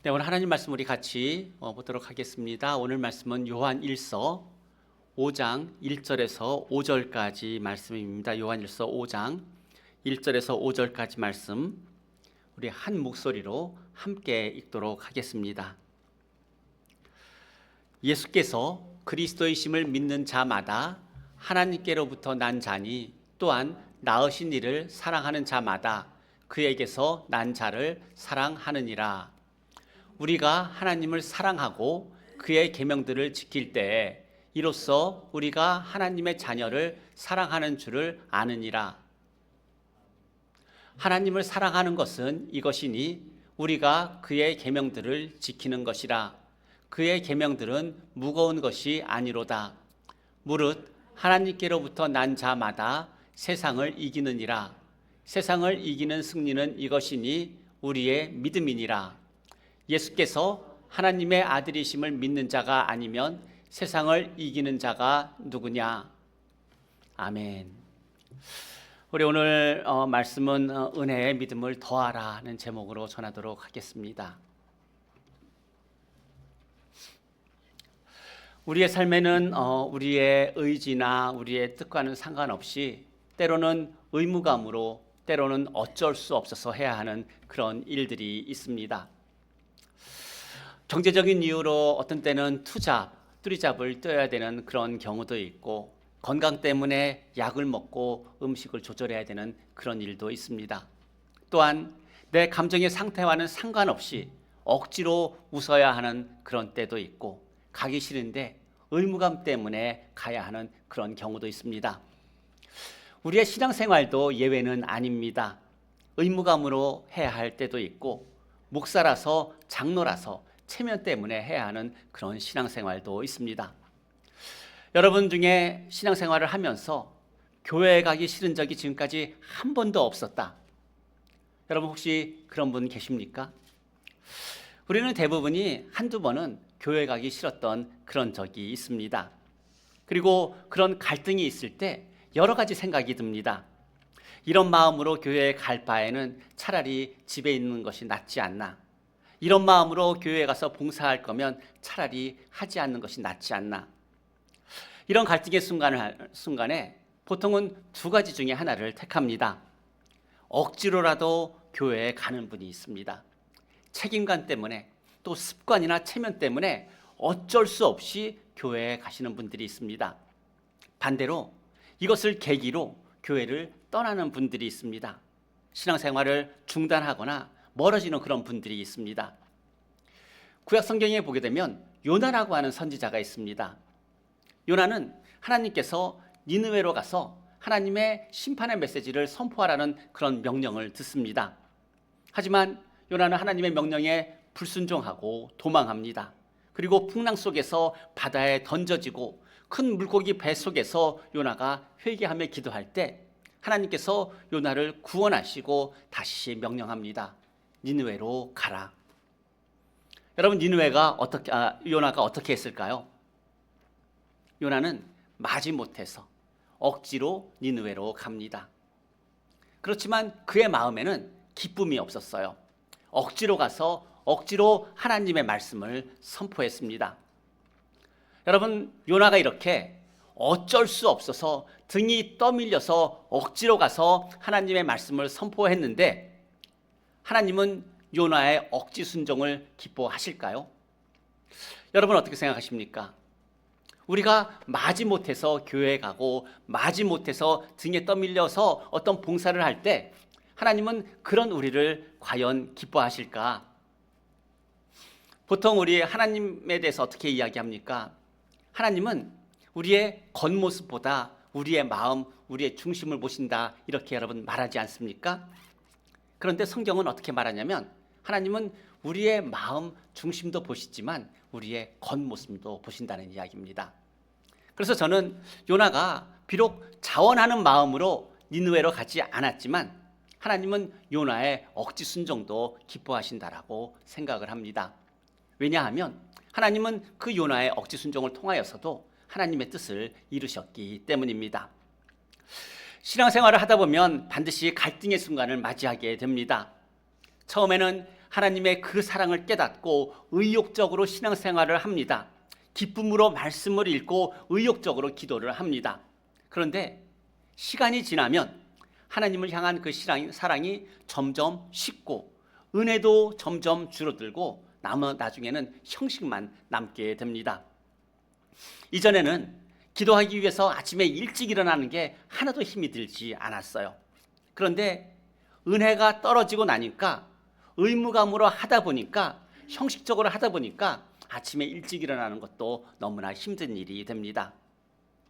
네, 오늘 하나님 말씀 우리 같이 보도록 하겠습니다. 오늘 말씀은 요한 1서 5장 1절에서 5절까지 말씀입니다. 요한 1서 5장 1절에서 5절까지 말씀 우리 한 목소리로 함께 읽도록 하겠습니다. 예수께서 그리스도이심을 믿는 자마다 하나님께로부터 난 자니 또한 낳으신 이를 사랑하는 자마다 그에게서 난 자를 사랑하느니라. 우리가 하나님을 사랑하고 그의 계명들을 지킬 때에 이로써 우리가 하나님의 자녀를 사랑하는 줄을 아느니라. 하나님을 사랑하는 것은 이것이니 우리가 그의 계명들을 지키는 것이라. 그의 계명들은 무거운 것이 아니로다. 무릇 하나님께로부터 난 자마다 세상을 이기느니라. 세상을 이기는 승리는 이것이니 우리의 믿음이니라. 예수께서 하나님의 아들이심을 믿는 자가 아니면 세상을 이기는 자가 누구냐? 아멘. 우리 오늘 말씀은 은혜의 믿음을 더하라는 제목으로 전하도록 하겠습니다. 우리의 삶에는 우리의 의지나 우리의 뜻과는 상관없이 때로는 의무감으로 때로는 어쩔 수 없어서 해야 하는 그런 일들이 있습니다. 경제적인 이유로 어떤 때는 뚜리잡을 떼어야 되는 그런 경우도 있고 건강 때문에 약을 먹고 음식을 조절해야 되는 그런 일도 있습니다. 또한 내 감정의 상태와는 상관없이 억지로 웃어야 하는 그런 때도 있고 가기 싫은데 의무감 때문에 가야 하는 그런 경우도 있습니다. 우리의 신앙생활도 예외는 아닙니다. 의무감으로 해야 할 때도 있고 목사라서 장로라서 체면 때문에 해야 하는 그런 신앙생활도 있습니다. 여러분 중에 신앙생활을 하면서 교회에 가기 싫은 적이 지금까지 한 번도 없었다. 여러분 혹시 그런 분 계십니까? 우리는 대부분이 한두 번은 교회 가기 싫었던 그런 적이 있습니다. 그리고 그런 갈등이 있을 때 여러 가지 생각이 듭니다. 이런 마음으로 교회에 갈 바에는 차라리 집에 있는 것이 낫지 않나. 이런 마음으로 교회에 가서 봉사할 거면 차라리 하지 않는 것이 낫지 않나. 이런 갈등의 순간에 보통은 두 가지 중에 하나를 택합니다. 억지로라도 교회에 가는 분이 있습니다. 책임감 때문에 또 습관이나 체면 때문에 어쩔 수 없이 교회에 가시는 분들이 있습니다. 반대로 이것을 계기로 교회를 떠나는 분들이 있습니다. 신앙생활을 중단하거나 멀어지는 그런 분들이 있습니다. 구약 성경에 보게 되면 요나라고 하는 선지자가 있습니다. 요나는 하나님께서 니느웨로 가서 하나님의 심판의 메시지를 선포하라는 그런 명령을 듣습니다. 하지만 요나는 하나님의 명령에 불순종하고 도망합니다. 그리고 풍랑 속에서 바다에 던져지고 큰 물고기 배 속에서 요나가 회개하며 기도할 때 하나님께서 요나를 구원하시고 다시 명령합니다. 니느웨로 가라. 여러분 요나가 어떻게 했을까요? 요나는 마지못해서 억지로 니느웨로 갑니다. 그렇지만 그의 마음에는 기쁨이 없었어요. 억지로 가서 억지로 하나님의 말씀을 선포했습니다. 여러분 요나가 이렇게 어쩔 수 없어서 등이 떠밀려서 억지로 가서 하나님의 말씀을 선포했는데 하나님은 요나의 억지 순종을 기뻐하실까요? 여러분 어떻게 생각하십니까? 우리가 마지못해서 교회에 가고 마지못해서 등에 떠밀려서 어떤 봉사를 할 때 하나님은 그런 우리를 과연 기뻐하실까? 보통 우리 하나님에 대해서 어떻게 이야기합니까? 하나님은 우리의 겉모습보다 우리의 마음, 우리의 중심을 보신다 이렇게 여러분 말하지 않습니까? 그런데 성경은 어떻게 말하냐면 하나님은 우리의 마음 중심도 보시지만 우리의 겉모습도 보신다는 이야기입니다. 그래서 저는 요나가 비록 자원하는 마음으로 니느웨로 가지 않았지만 하나님은 요나의 억지 순종도 기뻐하신다라고 생각을 합니다. 왜냐하면 하나님은 그 요나의 억지 순종을 통하여서도 하나님의 뜻을 이루셨기 때문입니다. 신앙생활을 하다 보면 반드시 갈등의 순간을 맞이하게 됩니다. 처음에는 하나님의 그 사랑을 깨닫고 의욕적으로 신앙생활을 합니다. 기쁨으로 말씀을 읽고 의욕적으로 기도를 합니다. 그런데 시간이 지나면 하나님을 향한 그 사랑이 점점 식고 은혜도 점점 줄어들고 나중에는 형식만 남게 됩니다. 이전에는 기도하기 위해서 아침에 일찍 일어나는 게 하나도 힘이 들지 않았어요. 그런데 은혜가 떨어지고 나니까 의무감으로 하다 보니까 형식적으로 하다 보니까 아침에 일찍 일어나는 것도 너무나 힘든 일이 됩니다.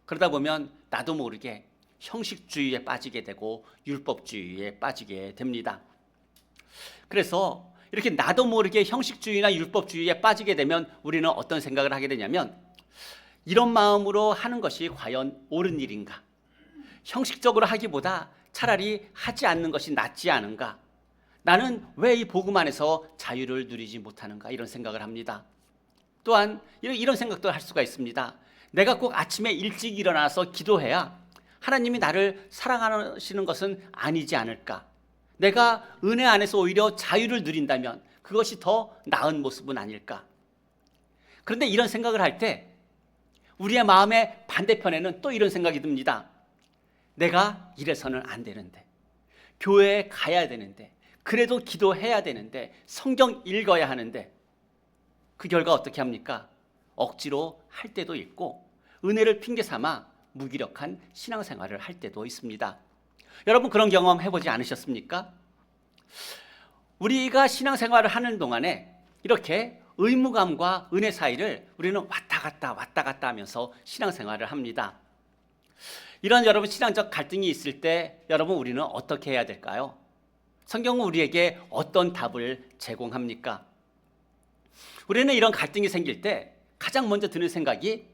그러다 보면 나도 모르게 형식주의에 빠지게 되고 율법주의에 빠지게 됩니다. 그래서 이렇게 나도 모르게 형식주의나 율법주의에 빠지게 되면 우리는 어떤 생각을 하게 되냐면 이런 마음으로 하는 것이 과연 옳은 일인가? 형식적으로 하기보다 차라리 하지 않는 것이 낫지 않은가? 나는 왜 이 복음 안에서 자유를 누리지 못하는가? 이런 생각을 합니다. 또한 이런 생각도 할 수가 있습니다. 내가 꼭 아침에 일찍 일어나서 기도해야 하나님이 나를 사랑하시는 것은 아니지 않을까? 내가 은혜 안에서 오히려 자유를 누린다면 그것이 더 나은 모습은 아닐까? 그런데 이런 생각을 할 때 우리의 마음의 반대편에는 또 이런 생각이 듭니다. 내가 이래서는 안 되는데, 교회에 가야 되는데, 그래도 기도해야 되는데, 성경 읽어야 하는데, 그 결과 어떻게 합니까? 억지로 할 때도 있고 은혜를 핑계 삼아 무기력한 신앙생활을 할 때도 있습니다. 여러분 그런 경험 해보지 않으셨습니까? 우리가 신앙생활을 하는 동안에 이렇게 의무감과 은혜 사이를 우리는 왔다 갔다 하면서 신앙생활을 합니다. 이런 여러분 신앙적 갈등이 있을 때 여러분 우리는 어떻게 해야 될까요? 성경은 우리에게 어떤 답을 제공합니까? 우리는 이런 갈등이 생길 때 가장 먼저 드는 생각이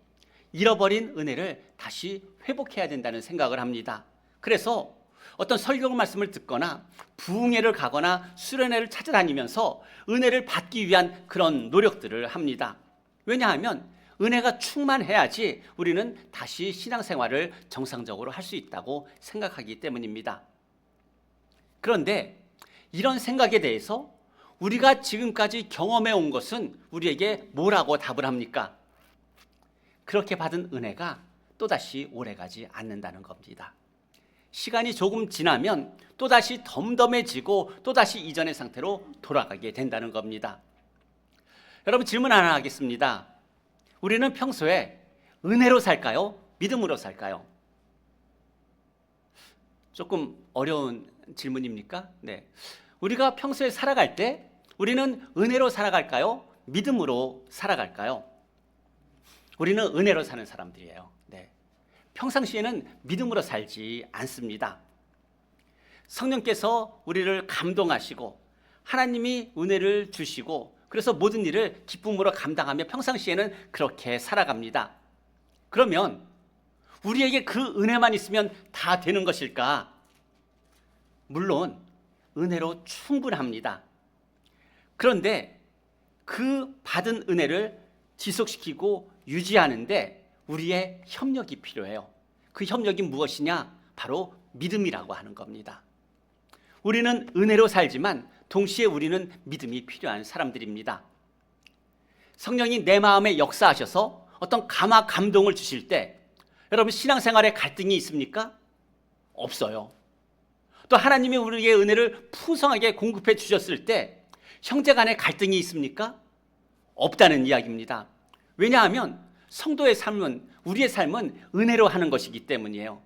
잃어버린 은혜를 다시 회복해야 된다는 생각을 합니다. 그래서 어떤 설교 말씀을 듣거나 부흥회를 가거나 수련회를 찾아다니면서 은혜를 받기 위한 그런 노력들을 합니다. 왜냐하면 은혜가 충만해야지 우리는 다시 신앙생활을 정상적으로 할 수 있다고 생각하기 때문입니다. 그런데 이런 생각에 대해서 우리가 지금까지 경험해 온 것은 우리에게 뭐라고 답을 합니까? 그렇게 받은 은혜가 또다시 오래가지 않는다는 겁니다. 시간이 조금 지나면 또다시 덤덤해지고 또다시 이전의 상태로 돌아가게 된다는 겁니다. 여러분 질문 하나 하겠습니다. 우리는 평소에 은혜로 살까요? 믿음으로 살까요? 조금 어려운 질문입니까? 네. 우리가 평소에 살아갈 때 우리는 은혜로 살아갈까요? 믿음으로 살아갈까요? 우리는 은혜로 사는 사람들이에요. 네. 평상시에는 믿음으로 살지 않습니다. 성령께서 우리를 감동하시고 하나님이 은혜를 주시고 그래서 모든 일을 기쁨으로 감당하며 평상시에는 그렇게 살아갑니다. 그러면 우리에게 그 은혜만 있으면 다 되는 것일까? 물론 은혜로 충분합니다. 그런데 그 받은 은혜를 지속시키고 유지하는데 우리의 협력이 필요해요. 그 협력이 무엇이냐? 바로 믿음이라고 하는 겁니다. 우리는 은혜로 살지만 동시에 우리는 믿음이 필요한 사람들입니다. 성령이 내 마음에 역사하셔서 어떤 감동을 주실 때 여러분 신앙생활에 갈등이 있습니까? 없어요. 또 하나님이 우리에게 은혜를 풍성하게 공급해 주셨을 때 형제 간에 갈등이 있습니까? 없다는 이야기입니다. 왜냐하면 성도의 삶은 우리의 삶은 은혜로 하는 것이기 때문이에요.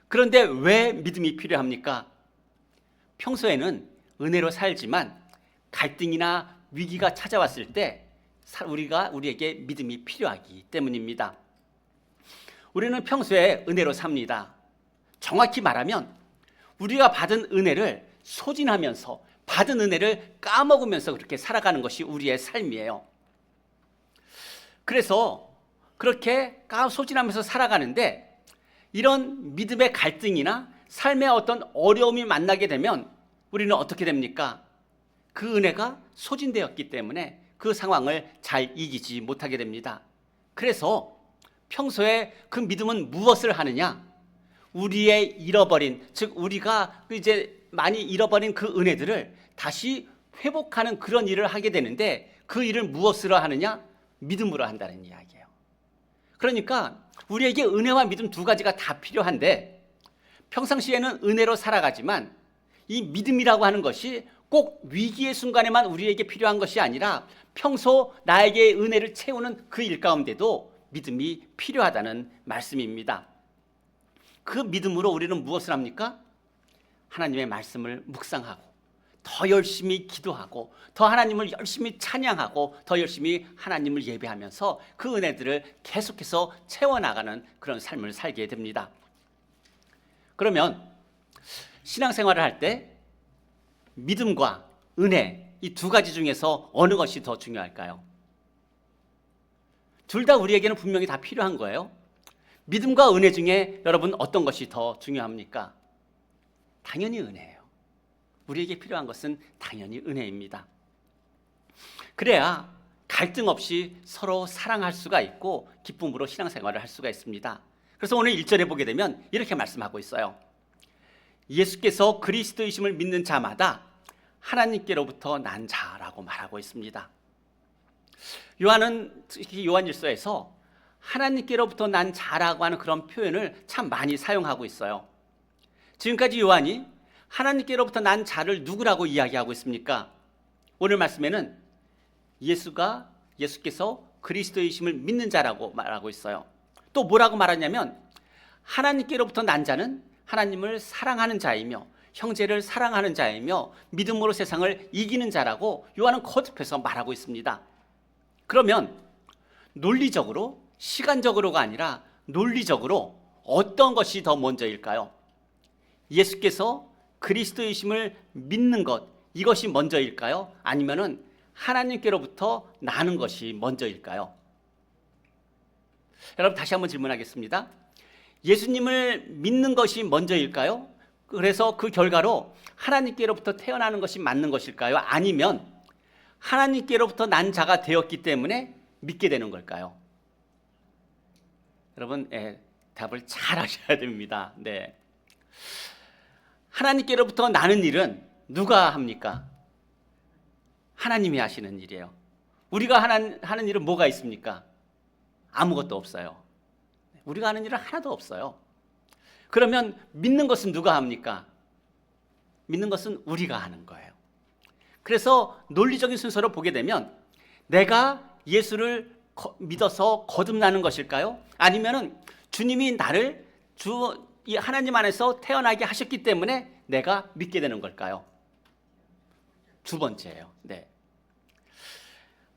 그런데 왜 믿음이 필요합니까? 평소에는 은혜로 살지만 갈등이나 위기가 찾아왔을 때 우리에게 믿음이 필요하기 때문입니다. 우리는 평소에 은혜로 삽니다. 정확히 말하면 우리가 받은 은혜를 소진하면서 받은 은혜를 까먹으면서 그렇게 살아가는 것이 우리의 삶이에요. 그래서 그렇게 소진하면서 살아가는데 이런 믿음의 갈등이나 삶의 어떤 어려움이 만나게 되면 우리는 어떻게 됩니까? 그 은혜가 소진되었기 때문에 그 상황을 잘 이기지 못하게 됩니다. 그래서 평소에 그 믿음은 무엇을 하느냐? 우리의 잃어버린, 즉 우리가 이제 많이 잃어버린 그 은혜들을 다시 회복하는 그런 일을 하게 되는데 그 일을 무엇으로 하느냐? 믿음으로 한다는 이야기예요. 그러니까 우리에게 은혜와 믿음 두 가지가 다 필요한데 평상시에는 은혜로 살아가지만 이 믿음이라고 하는 것이 꼭 위기의 순간에만 우리에게 필요한 것이 아니라 평소 나에게 은혜를 채우는 그 일 가운데도 믿음이 필요하다는 말씀입니다. 그 믿음으로 우리는 무엇을 합니까? 하나님의 말씀을 묵상하고 더 열심히 기도하고 더 하나님을 열심히 찬양하고 더 열심히 하나님을 예배하면서 그 은혜들을 계속해서 채워나가는 그런 삶을 살게 됩니다. 그러면 신앙생활을 할 때 믿음과 은혜 이 두 가지 중에서 어느 것이 더 중요할까요? 둘 다 우리에게는 분명히 다 필요한 거예요. 믿음과 은혜 중에 여러분 어떤 것이 더 중요합니까? 당연히 은혜예요. 우리에게 필요한 것은 당연히 은혜입니다. 그래야 갈등 없이 서로 사랑할 수가 있고 기쁨으로 신앙생활을 할 수가 있습니다. 그래서 오늘 1절에 보게 되면 이렇게 말씀하고 있어요. 예수께서 그리스도이심을 믿는 자마다 하나님께로부터 난 자라고 말하고 있습니다. 요한은 특히 요한일서에서 하나님께로부터 난 자라고 하는 그런 표현을 참 많이 사용하고 있어요. 지금까지 요한이 하나님께로부터 난 자를 누구라고 이야기하고 있습니까? 오늘 말씀에는 예수께서 그리스도이심을 믿는 자라고 말하고 있어요. 또 뭐라고 말하냐면 하나님께로부터 난 자는 하나님을 사랑하는 자이며 형제를 사랑하는 자이며 믿음으로 세상을 이기는 자라고 요한은 거듭해서 말하고 있습니다. 그러면 논리적으로 시간적으로가 아니라 논리적으로 어떤 것이 더 먼저일까요? 예수께서 그리스도이심을 믿는 것 이것이 먼저일까요? 아니면은 하나님께로부터 나는 것이 먼저일까요? 여러분 다시 한번 질문하겠습니다. 예수님을 믿는 것이 먼저일까요? 그래서 그 결과로 하나님께로부터 태어나는 것이 맞는 것일까요? 아니면 하나님께로부터 난 자가 되었기 때문에 믿게 되는 걸까요? 여러분 답을 잘 하셔야 됩니다. 네. 하나님께로부터 나는 일은 누가 합니까? 하나님이 하시는 일이에요. 우리가 하는 일은 뭐가 있습니까? 아무것도 없어요. 우리가 하는 일은 하나도 없어요. 그러면 믿는 것은 누가 합니까? 믿는 것은 우리가 하는 거예요. 그래서 논리적인 순서로 보게 되면 내가 예수를 믿어서 거듭나는 것일까요? 아니면은 주님이 나를 이 하나님 안에서 태어나게 하셨기 때문에 내가 믿게 되는 걸까요? 두 번째예요. 네.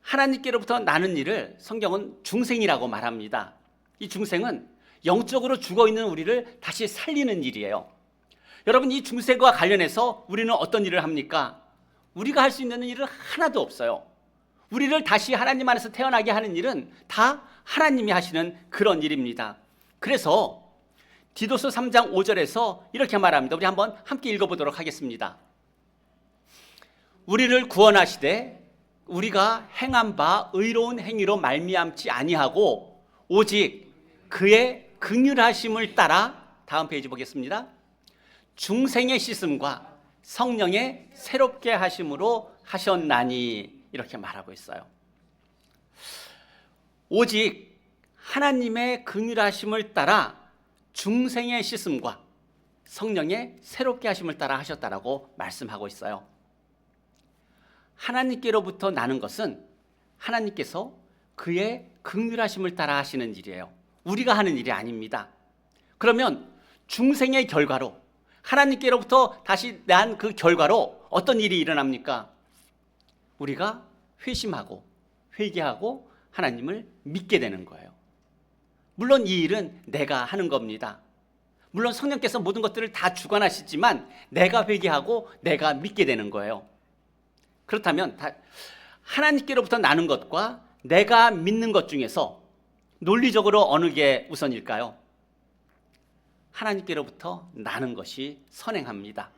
하나님께로부터 나는 일을 성경은 중생이라고 말합니다. 이 중생은 영적으로 죽어있는 우리를 다시 살리는 일이에요. 여러분 이 중생과 관련해서 우리는 어떤 일을 합니까? 우리가 할 수 있는 일은 하나도 없어요. 우리를 다시 하나님 안에서 태어나게 하는 일은 다 하나님이 하시는 그런 일입니다. 그래서 디도서 3장 5절에서 이렇게 말합니다. 우리 한번 함께 읽어보도록 하겠습니다. 우리를 구원하시되 우리가 행한 바 의로운 행위로 말미암지 아니하고 오직 그의 긍휼하심을 따라 다음 페이지 보겠습니다. 중생의 씻음과 성령의 새롭게 하심으로 하셨나니 이렇게 말하고 있어요. 오직 하나님의 긍휼하심을 따라 중생의 씻음과 성령의 새롭게 하심을 따라 하셨다라고 말씀하고 있어요. 하나님께로부터 나는 것은 하나님께서 그의 긍휼하심을 따라 하시는 일이에요. 우리가 하는 일이 아닙니다. 그러면 중생의 결과로 하나님께로부터 다시 난 그 결과로 어떤 일이 일어납니까? 우리가 회심하고 회개하고 하나님을 믿게 되는 거예요. 물론 이 일은 내가 하는 겁니다. 물론 성령께서 모든 것들을 다 주관하시지만 내가 회개하고 내가 믿게 되는 거예요. 그렇다면 하나님께로부터 나는 것과 내가 믿는 것 중에서 논리적으로 어느 게 우선일까요? 하나님께로부터 나는 것이 선행합니다.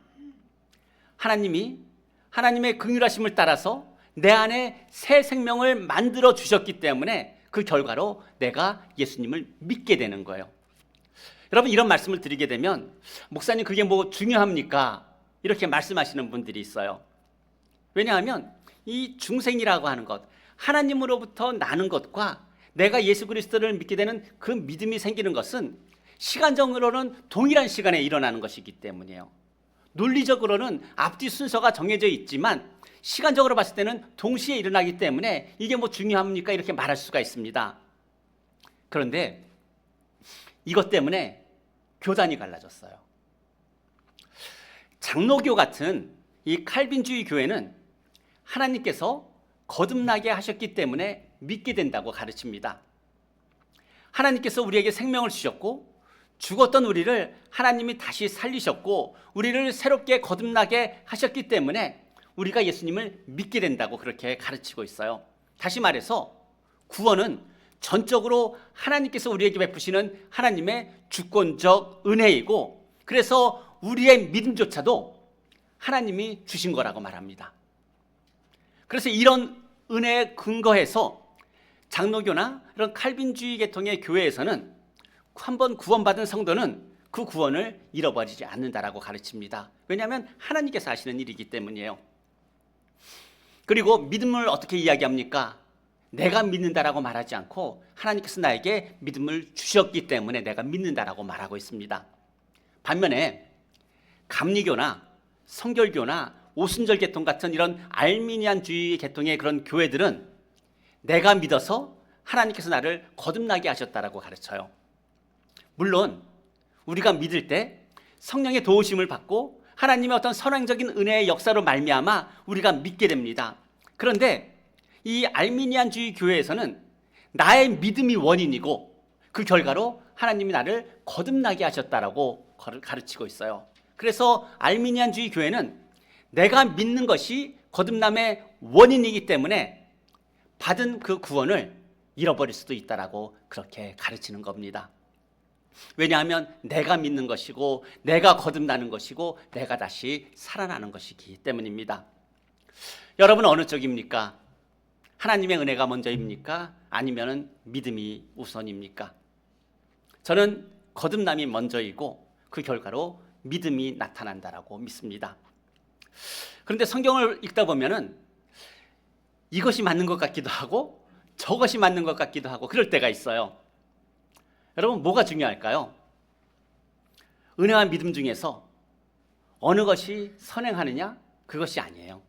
하나님이 하나님의 긍휼하심을 따라서 내 안에 새 생명을 만들어 주셨기 때문에 그 결과로 내가 예수님을 믿게 되는 거예요. 여러분 이런 말씀을 드리게 되면 목사님 그게 뭐 중요합니까? 이렇게 말씀하시는 분들이 있어요. 왜냐하면 이 중생이라고 하는 것, 하나님으로부터 나는 것과 내가 예수 그리스도를 믿게 되는 그 믿음이 생기는 것은 시간적으로는 동일한 시간에 일어나는 것이기 때문이에요. 논리적으로는 앞뒤 순서가 정해져 있지만 시간적으로 봤을 때는 동시에 일어나기 때문에 이게 뭐 중요합니까? 이렇게 말할 수가 있습니다. 그런데 이것 때문에 교단이 갈라졌어요. 장로교 같은 이 칼빈주의 교회는 하나님께서 거듭나게 하셨기 때문에 믿게 된다고 가르칩니다. 하나님께서 우리에게 생명을 주셨고 죽었던 우리를 하나님이 다시 살리셨고 우리를 새롭게 거듭나게 하셨기 때문에 우리가 예수님을 믿게 된다고 그렇게 가르치고 있어요. 다시 말해서 구원은 전적으로 하나님께서 우리에게 베푸시는 하나님의 주권적 은혜이고, 그래서 우리의 믿음조차도 하나님이 주신 거라고 말합니다. 그래서 이런 은혜에 근거해서 장로교나 이런 칼빈주의 계통의 교회에서는 한번 구원받은 성도는 그 구원을 잃어버리지 않는다라고 가르칩니다. 왜냐하면 하나님께서 하시는 일이기 때문이에요. 그리고 믿음을 어떻게 이야기합니까? 내가 믿는다라고 말하지 않고 하나님께서 나에게 믿음을 주셨기 때문에 내가 믿는다라고 말하고 있습니다. 반면에 감리교나 성결교나 오순절 계통 같은 이런 알미니안주의 계통의 그런 교회들은 내가 믿어서 하나님께서 나를 거듭나게 하셨다라고 가르쳐요. 물론 우리가 믿을 때 성령의 도우심을 받고 하나님의 어떤 선행적인 은혜의 역사로 말미암아 우리가 믿게 됩니다. 그런데 이 알미니안주의 교회에서는 나의 믿음이 원인이고 그 결과로 하나님이 나를 거듭나게 하셨다라고 가르치고 있어요. 그래서 알미니안주의 교회는 내가 믿는 것이 거듭남의 원인이기 때문에 받은 그 구원을 잃어버릴 수도 있다라고 그렇게 가르치는 겁니다. 왜냐하면 내가 믿는 것이고 내가 거듭나는 것이고 내가 다시 살아나는 것이기 때문입니다. 여러분은 어느 쪽입니까? 하나님의 은혜가 먼저입니까? 아니면 믿음이 우선입니까? 저는 거듭남이 먼저이고 그 결과로 믿음이 나타난다라고 믿습니다. 그런데 성경을 읽다 보면은 이것이 맞는 것 같기도 하고 저것이 맞는 것 같기도 하고 그럴 때가 있어요. 여러분, 뭐가 중요할까요? 은혜와 믿음 중에서 어느 것이 선행하느냐? 그것이 아니에요.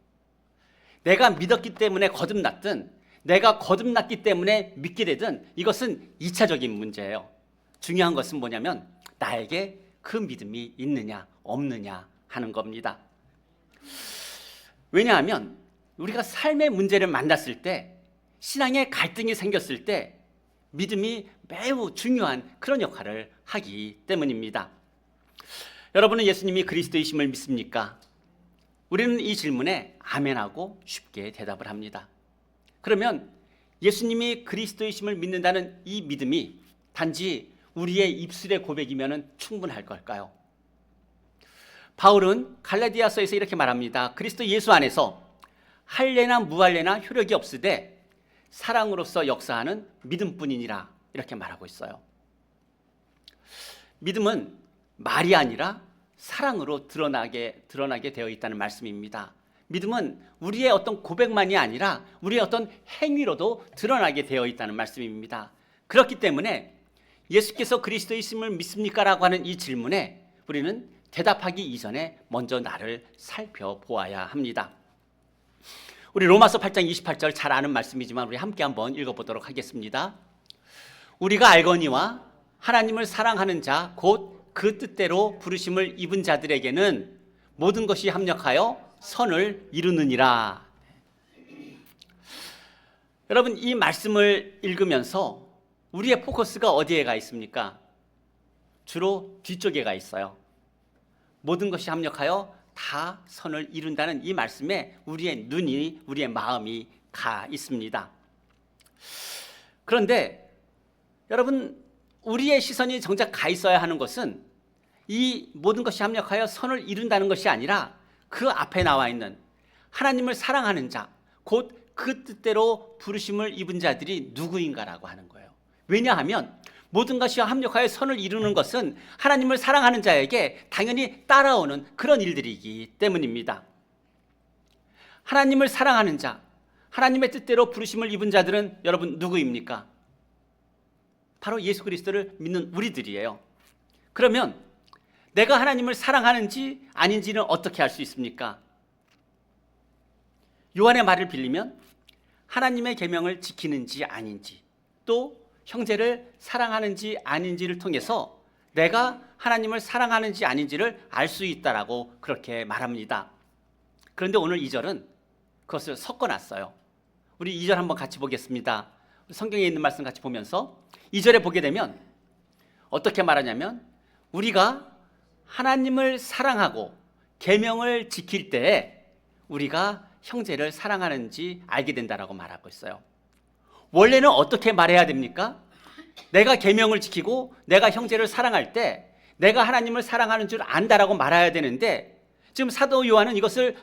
내가 믿었기 때문에 거듭났든 내가 거듭났기 때문에 믿게 되든 이것은 2차적인 문제예요. 중요한 것은 뭐냐면 나에게 그 믿음이 있느냐 없느냐 하는 겁니다. 왜냐하면 우리가 삶의 문제를 만났을 때, 신앙의 갈등이 생겼을 때 믿음이 매우 중요한 그런 역할을 하기 때문입니다. 여러분은 예수님이 그리스도이심을 믿습니까? 우리는 이 질문에 아멘하고 쉽게 대답을 합니다. 그러면 예수님이 그리스도이심을 믿는다는 이 믿음이 단지 우리의 입술의 고백이면 충분할 걸까요? 바울은 갈라디아서에서 이렇게 말합니다. 그리스도 예수 안에서 할례나 무할례나 효력이 없으되 사랑으로서 역사하는 믿음뿐이니라, 이렇게 말하고 있어요. 믿음은 말이 아니라 사랑으로 드러나게 되어 있다는 말씀입니다. 믿음은 우리의 어떤 고백만이 아니라 우리의 어떤 행위로도 드러나게 되어 있다는 말씀입니다. 그렇기 때문에 예수께서 그리스도이심을 믿습니까? 라고 하는 이 질문에 우리는 대답하기 이전에 먼저 나를 살펴보아야 합니다. 우리 로마서 8장 28절 잘 아는 말씀이지만 우리 함께 한번 읽어보도록 하겠습니다. 우리가 알거니와 하나님을 사랑하는 자 곧 그 뜻대로 부르심을 입은 자들에게는 모든 것이 합력하여 선을 이루느니라. 여러분, 이 말씀을 읽으면서 우리의 포커스가 어디에 가 있습니까? 주로 뒤쪽에 가 있어요. 모든 것이 합력하여 다 선을 이룬다는 이 말씀에 우리의 눈이, 우리의 마음이 가 있습니다. 그런데 여러분, 우리의 시선이 정작 가 있어야 하는 것은 이 모든 것이 합력하여 선을 이룬다는 것이 아니라 그 앞에 나와 있는 하나님을 사랑하는 자, 곧 그 뜻대로 부르심을 입은 자들이 누구인가라고 하는 거예요. 왜냐하면 모든 것이 합력하여 선을 이루는 것은 하나님을 사랑하는 자에게 당연히 따라오는 그런 일들이기 때문입니다. 하나님을 사랑하는 자, 하나님의 뜻대로 부르심을 입은 자들은 여러분 누구입니까? 바로 예수 그리스도를 믿는 우리들이에요. 그러면 내가 하나님을 사랑하는지 아닌지는 어떻게 알 수 있습니까? 요한의 말을 빌리면 하나님의 계명을 지키는지 아닌지, 또 형제를 사랑하는지 아닌지를 통해서 내가 하나님을 사랑하는지 아닌지를 알 수 있다라고 그렇게 말합니다. 그런데 오늘 2절은 그것을 섞어놨어요. 우리 2절 한번 같이 보겠습니다. 성경에 있는 말씀 같이 보면서 2절에 보게 되면 어떻게 말하냐면 우리가 하나님을 사랑하고 계명을 지킬 때에 우리가 형제를 사랑하는지 알게 된다라고 말하고 있어요. 원래는 어떻게 말해야 됩니까? 내가 계명을 지키고 내가 형제를 사랑할 때 내가 하나님을 사랑하는 줄 안다라고 말해야 되는데 지금 사도 요한은 이것을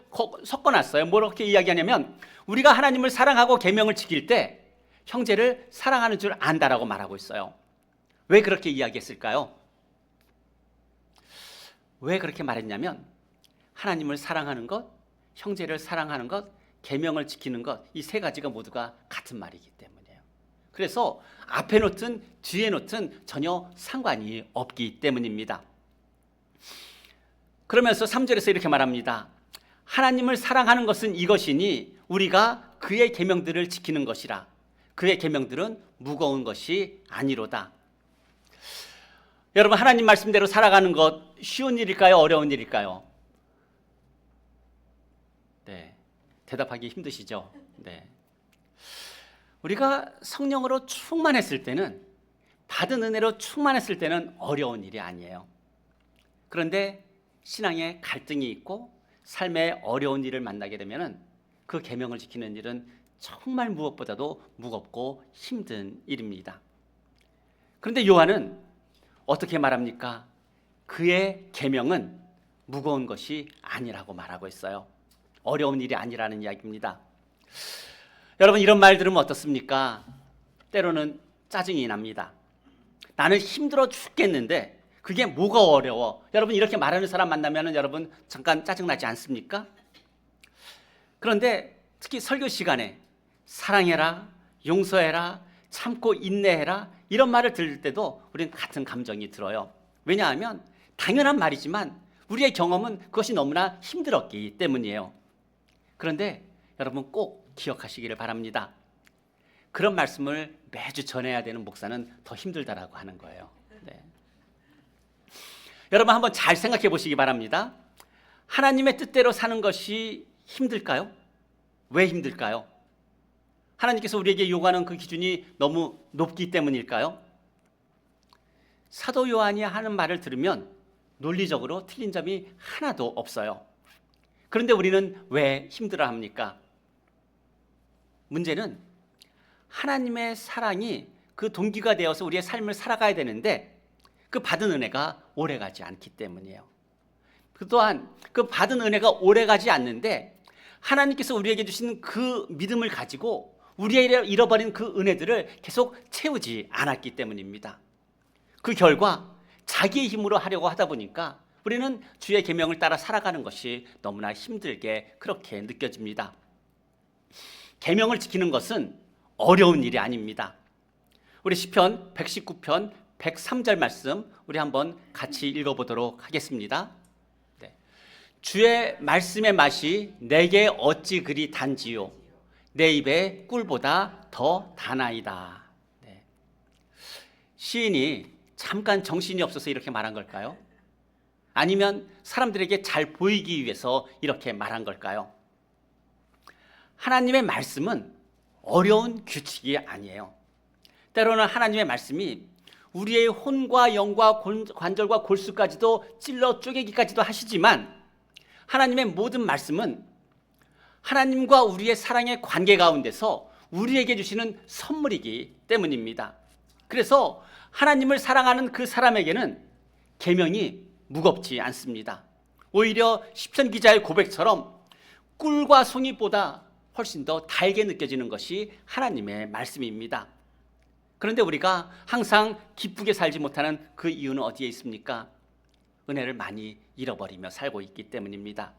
섞어놨어요. 뭐렇게 이야기하냐면 우리가 하나님을 사랑하고 계명을 지킬 때 형제를 사랑하는 줄 안다라고 말하고 있어요. 왜 그렇게 이야기했을까요? 왜 그렇게 말했냐면 하나님을 사랑하는 것, 형제를 사랑하는 것, 계명을 지키는 것, 이 세 가지가 모두가 같은 말이기 때문이에요. 그래서 앞에 놓든 뒤에 놓든 전혀 상관이 없기 때문입니다. 그러면서 3절에서 이렇게 말합니다. 하나님을 사랑하는 것은 이것이니 우리가 그의 계명들을 지키는 것이라. 그의 계명들은 무거운 것이 아니로다. 여러분, 하나님 말씀대로 살아가는 것 쉬운 일일까요? 어려운 일일까요? 네, 대답하기 힘드시죠? 네. 우리가 성령으로 충만했을 때는, 받은 은혜로 충만했을 때는 어려운 일이 아니에요. 그런데 신앙에 갈등이 있고 삶에 어려운 일을 만나게 되면 그 계명을 지키는 일은 정말 무엇보다도 무겁고 힘든 일입니다. 그런데 요한은 어떻게 말합니까? 그의 계명은 무거운 것이 아니라고 말하고 있어요. 어려운 일이 아니라는 이야기입니다. 여러분, 이런 말 들으면 어떻습니까? 때로는 짜증이 납니다. 나는 힘들어 죽겠는데 그게 뭐가 어려워? 여러분, 이렇게 말하는 사람 만나면 여러분 잠깐 짜증나지 않습니까? 그런데 특히 설교 시간에 사랑해라, 용서해라, 참고 인내해라 이런 말을 들을 때도 우리는 같은 감정이 들어요. 왜냐하면 당연한 말이지만 우리의 경험은 그것이 너무나 힘들었기 때문이에요. 그런데 여러분 꼭 기억하시기를 바랍니다. 그런 말씀을 매주 전해야 되는 목사는 더 힘들다라고 하는 거예요. 네. 여러분 한번 잘 생각해 보시기 바랍니다. 하나님의 뜻대로 사는 것이 힘들까요? 왜 힘들까요? 하나님께서 우리에게 요구하는 그 기준이 너무 높기 때문일까요? 사도 요한이 하는 말을 들으면 논리적으로 틀린 점이 하나도 없어요. 그런데 우리는 왜 힘들어합니까? 문제는 하나님의 사랑이 그 동기가 되어서 우리의 삶을 살아가야 되는데 그 받은 은혜가 오래가지 않기 때문이에요. 또한 그 받은 은혜가 오래가지 않는데 하나님께서 우리에게 주신 그 믿음을 가지고 우리의 잃어버린 그 은혜들을 계속 채우지 않았기 때문입니다. 그 결과 자기의 힘으로 하려고 하다 보니까 우리는 주의 계명을 따라 살아가는 것이 너무나 힘들게 그렇게 느껴집니다. 계명을 지키는 것은 어려운 일이 아닙니다. 우리 시편 119편 103절 말씀 우리 한번 같이 읽어보도록 하겠습니다. 네. 주의 말씀의 맛이 내게 어찌 그리 단지요 내 입에 꿀보다 더 다나이다. 네. 시인이 잠깐 정신이 없어서 이렇게 말한 걸까요? 아니면 사람들에게 잘 보이기 위해서 이렇게 말한 걸까요? 하나님의 말씀은 어려운 규칙이 아니에요. 때로는 하나님의 말씀이 우리의 혼과 영과 관절과 골수까지도 찔러 쪼개기까지도 하시지만 하나님의 모든 말씀은 하나님과 우리의 사랑의 관계 가운데서 우리에게 주시는 선물이기 때문입니다. 그래서 하나님을 사랑하는 그 사람에게는 계명이 무겁지 않습니다. 오히려 시편 기자의 고백처럼 꿀과 송이보다 훨씬 더 달게 느껴지는 것이 하나님의 말씀입니다. 그런데 우리가 항상 기쁘게 살지 못하는 그 이유는 어디에 있습니까? 은혜를 많이 잃어버리며 살고 있기 때문입니다.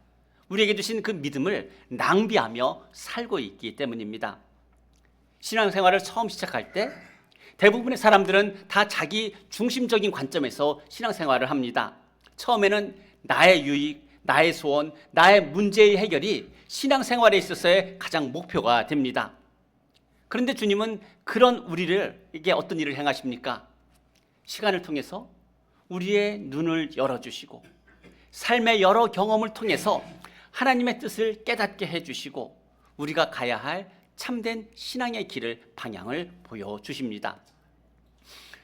우리에게 주신 그 믿음을 낭비하며 살고 있기 때문입니다. 신앙생활을 처음 시작할 때 대부분의 사람들은 다 자기 중심적인 관점에서 신앙생활을 합니다. 처음에는 나의 유익, 나의 소원, 나의 문제의 해결이 신앙생활에 있어서의 가장 목표가 됩니다. 그런데 주님은 그런 우리에게 어떤 일을 행하십니까? 시간을 통해서 우리의 눈을 열어주시고 삶의 여러 경험을 통해서 하나님의 뜻을 깨닫게 해주시고 우리가 가야 할 참된 신앙의 길을, 방향을 보여주십니다.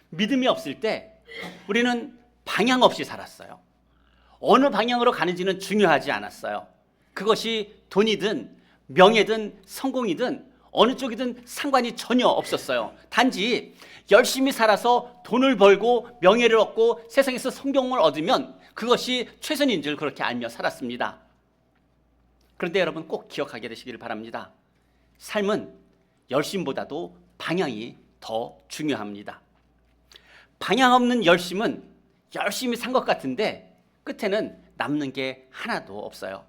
믿음이 없을 때 우리는 방향 없이 살았어요. 어느 방향으로 가는지는 중요하지 않았어요. 그것이 돈이든 명예든 성공이든 어느 쪽이든 상관이 전혀 없었어요. 단지 열심히 살아서 돈을 벌고 명예를 얻고 세상에서 성공을 얻으면 그것이 최선인 줄 그렇게 알며 살았습니다. 그런데 여러분 꼭 기억하게 되시기를 바랍니다. 삶은 열심보다도 방향이 더 중요합니다. 방향 없는 열심은 열심히 산 것 같은데 끝에는 남는 게 하나도 없어요.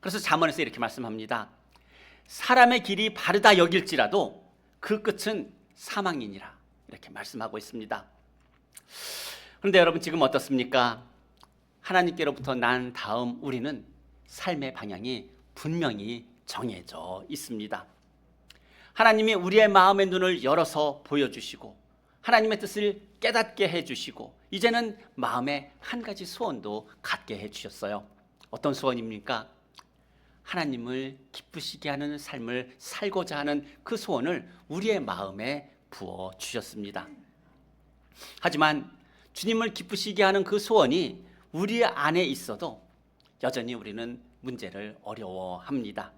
그래서 잠언에서 이렇게 말씀합니다. 사람의 길이 바르다 여길지라도 그 끝은 사망이니라, 이렇게 말씀하고 있습니다. 그런데 여러분 지금 어떻습니까? 하나님께로부터 난 다음 우리는 삶의 방향이 분명히 정해져 있습니다. 하나님이 우리의 마음의 눈을 열어서 보여주시고 하나님의 뜻을 깨닫게 해주시고 이제는 마음에 한 가지 소원도 갖게 해주셨어요. 어떤 소원입니까? 하나님을 기쁘시게 하는 삶을 살고자 하는 그 소원을 우리의 마음에 부어주셨습니다. 하지만 주님을 기쁘시게 하는 그 소원이 우리 안에 있어도 여전히 우리는 문제를 어려워합니다.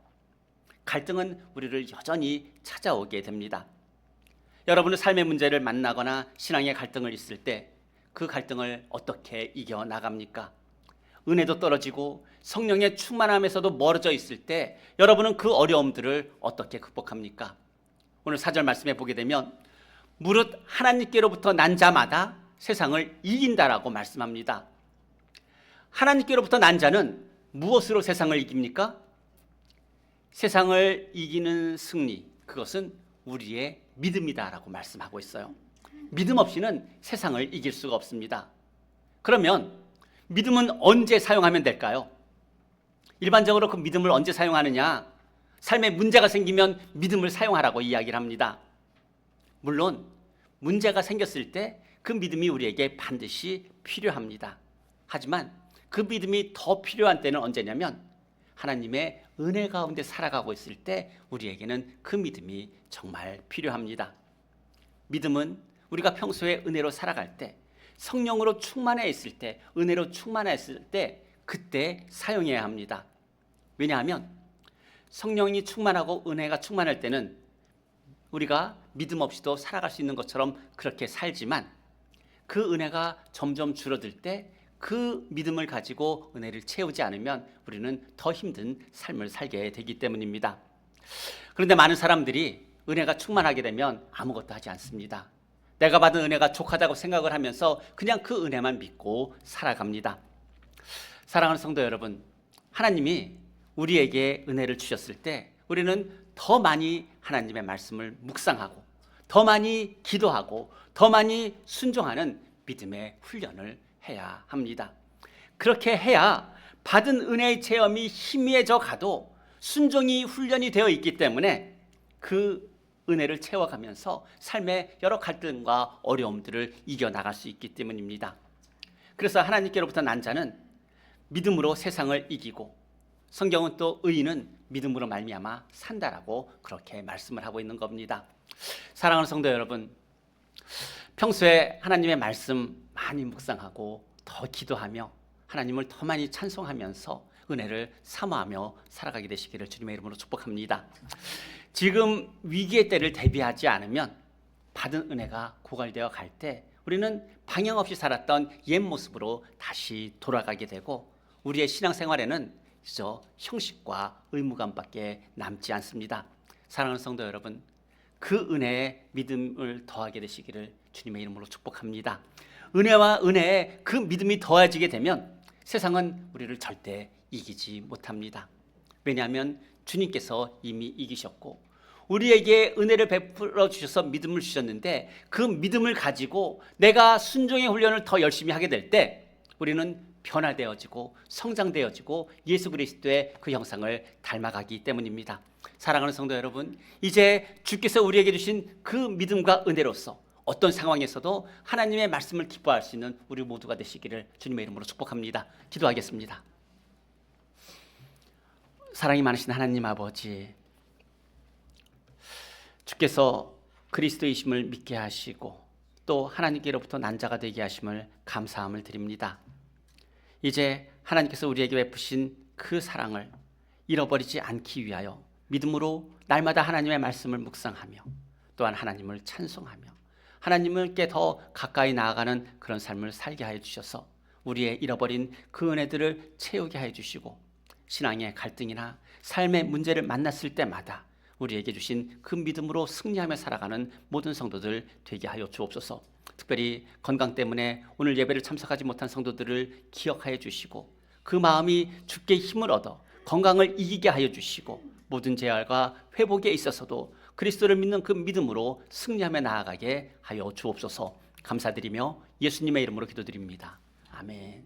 갈등은 우리를 여전히 찾아오게 됩니다. 여러분의 삶의 문제를 만나거나 신앙의 갈등을 있을 때 그 갈등을 어떻게 이겨나갑니까? 은혜도 떨어지고 성령의 충만함에서도 멀어져 있을 때 여러분은 그 어려움들을 어떻게 극복합니까? 오늘 4절 말씀에 보게 되면 무릇 하나님께로부터 난 자마다 세상을 이긴다라고 말씀합니다. 하나님께로부터 난 자는 무엇으로 세상을 이깁니까? 세상을 이기는 승리, 그것은 우리의 믿음이다라고 말씀하고 있어요. 믿음 없이는 세상을 이길 수가 없습니다. 그러면 믿음은 언제 사용하면 될까요? 일반적으로 그 믿음을 언제 사용하느냐? 삶에 문제가 생기면 믿음을 사용하라고 이야기를 합니다. 물론 문제가 생겼을 때 그 믿음이 우리에게 반드시 필요합니다. 하지만 그 믿음이 더 필요한 때는 언제냐면 하나님의 은혜 가운데 살아가고 있을 때 우리에게는 그 믿음이 정말 필요합니다. 믿음은 우리가 평소에 은혜로 살아갈 때, 성령으로 충만해 있을 때, 은혜로 충만해 있을 때 그때 사용해야 합니다. 왜냐하면 성령이 충만하고 은혜가 충만할 때는 우리가 믿음 없이도 살아갈 수 있는 것처럼 그렇게 살지만 그 은혜가 점점 줄어들 때 그 믿음을 가지고 은혜를 채우지 않으면 우리는 더 힘든 삶을 살게 되기 때문입니다. 그런데 많은 사람들이 은혜가 충만하게 되면 아무것도 하지 않습니다. 내가 받은 은혜가 족하다고 생각을 하면서 그냥 그 은혜만 믿고 살아갑니다. 사랑하는 성도 여러분, 하나님이 우리에게 은혜를 주셨을 때 우리는 더 많이 하나님의 말씀을 묵상하고 더 많이 기도하고 더 많이 순종하는 믿음의 훈련을 해야 합니다. 그렇게 해야 받은 은혜의 체험이 희미해져 가도 순종이 훈련이 되어 있기 때문에 그 은혜를 채워가면서 삶의 여러 갈등과 어려움들을 이겨나갈 수 있기 때문입니다. 그래서 하나님께로부터 난 자는 믿음으로 세상을 이기고 성경은 또 의인은 믿음으로 말미암아 산다라고 그렇게 말씀을 하고 있는 겁니다. 사랑하는 성도 여러분, 평소에 하나님의 말씀 많이 묵상하고 더 기도하며 하나님을 더 많이 찬송하면서 은혜를 사모하며 살아가게 되시기를 주님의 이름으로 축복합니다. 지금 위기의 때를 대비하지 않으면 받은 은혜가 고갈되어 갈 때 우리는 방향 없이 살았던 옛 모습으로 다시 돌아가게 되고 우리의 신앙생활에는 그저 형식과 의무감밖에 남지 않습니다. 사랑하는 성도 여러분, 그 은혜에 믿음을 더하게 되시기를 주님의 이름으로 축복합니다. 은혜와 은혜에 그 믿음이 더해지게 되면 세상은 우리를 절대 이기지 못합니다. 왜냐하면 주님께서 이미 이기셨고 우리에게 은혜를 베풀어 주셔서 믿음을 주셨는데 그 믿음을 가지고 내가 순종의 훈련을 더 열심히 하게 될 때 우리는 변화되어지고 성장되어지고 예수 그리스도의 그 형상을 닮아가기 때문입니다. 사랑하는 성도 여러분, 이제 주께서 우리에게 주신 그 믿음과 은혜로서 어떤 상황에서도 하나님의 말씀을 기뻐할 수 있는 우리 모두가 되시기를 주님의 이름으로 축복합니다. 기도하겠습니다. 사랑이 많으신 하나님 아버지, 주께서 그리스도이심을 믿게 하시고 또 하나님께로부터 난 자가 되게 하심을 감사함을 드립니다. 이제 하나님께서 우리에게 베푸신 그 사랑을 잃어버리지 않기 위하여 믿음으로 날마다 하나님의 말씀을 묵상하며 또한 하나님을 찬송하며 하나님께 더 가까이 나아가는 그런 삶을 살게 하여 주셔서 우리의 잃어버린 그 은혜들을 채우게 하여 주시고 신앙의 갈등이나 삶의 문제를 만났을 때마다 우리에게 주신 그 믿음으로 승리하며 살아가는 모든 성도들 되게 하여 주옵소서. 특별히 건강 때문에 오늘 예배를 참석하지 못한 성도들을 기억하여 주시고 그 마음이 주께 힘을 얻어 건강을 이기게 하여 주시고 모든 재활과 회복에 있어서도 그리스도를 믿는 그 믿음으로 승리하며 나아가게 하여 주옵소서. 감사드리며 예수님의 이름으로 기도드립니다. 아멘.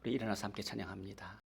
우리 일어나서 함께 찬양합니다.